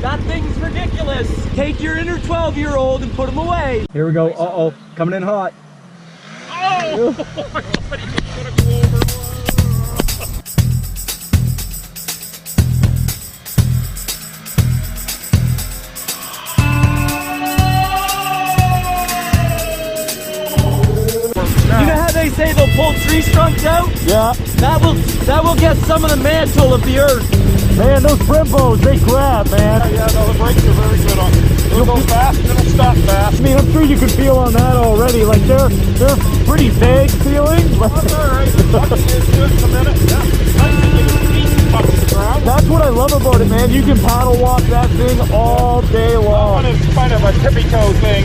That thing's ridiculous. Take your inner 12-year-old and put him away. Here we go. Uh-oh. Coming in hot. Oh! My God, he's gonna go over. You know how they say they'll pull tree trunks out? Yeah. That will get some of the mantle of the earth. Man, those Brembos, they grab, man. Yeah, no, the brakes are very good on it. It'll go fast and it'll stop fast. I mean, I'm sure you can feel on that already. Like, they're pretty vague feeling. That's alright. It's good in a minute. Yeah. That's what I love about it, man. You can paddle walk that thing all day long. That one is kind of a tippy toe thing.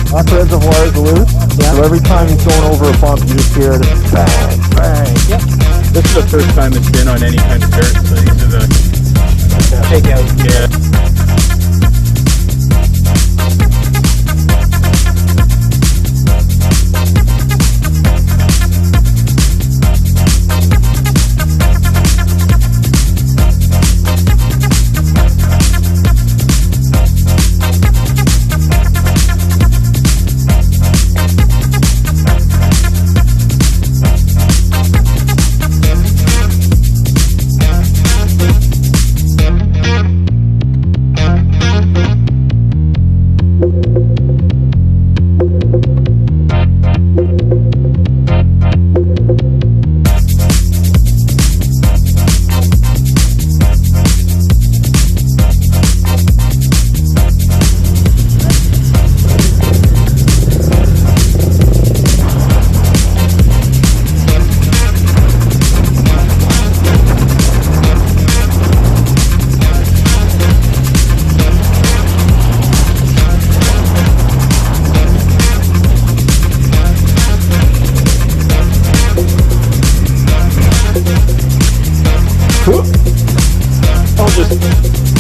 That reservoir is loose, so every time he's going over a bump, you just hear it bang, bang. Yep. This is the first time it's been on any kind of dirt, so these are the Takeout. yeah.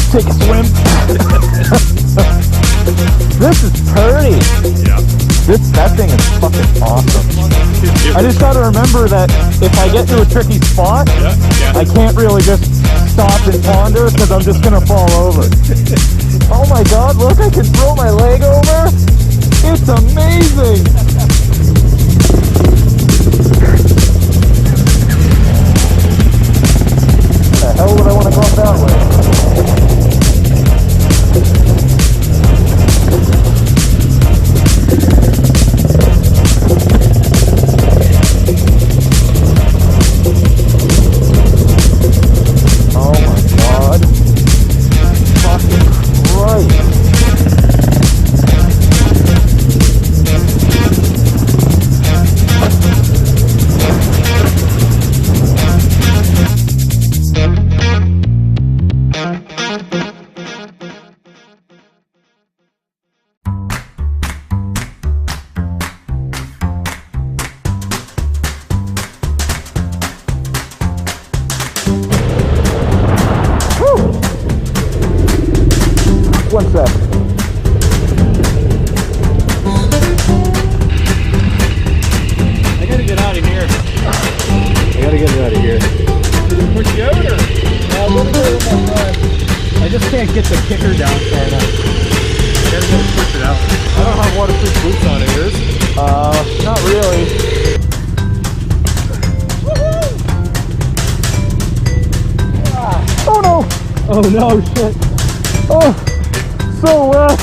Take a swim. This is pretty. Yeah. That thing is fucking awesome. I just gotta remember that if I get to a tricky spot, I can't really just stop and ponder because I'm just gonna fall over. Oh my God, look, I can throw my leg over. It's amazing. The hell would I want to go up that way? Oh my God. Fucking Christ. One sec. I gotta get out of here. I gotta get it out of here. Push you out or? Yeah, a little bit one more time. I just can't get the kicker down far enough. I gotta go push it out. I don't have waterproof boots on it, yours? Not really. Oh no! Oh no, shit. Oh, so wet.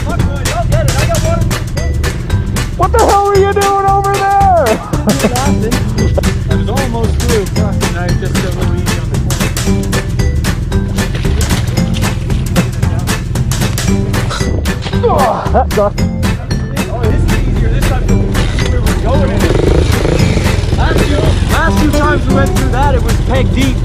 I'll get it. I got waterproof boots. What the hell are you doing over there? I was almost through. Fucking, I just got a little easy on the Oh, that sucked. Oh, this is easier. This time we were going in it. Last few times we went through that, it was peg deep.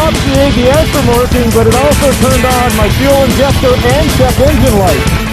stopped the ABS from working, but it also turned on my fuel injector and check engine light.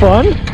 Fun.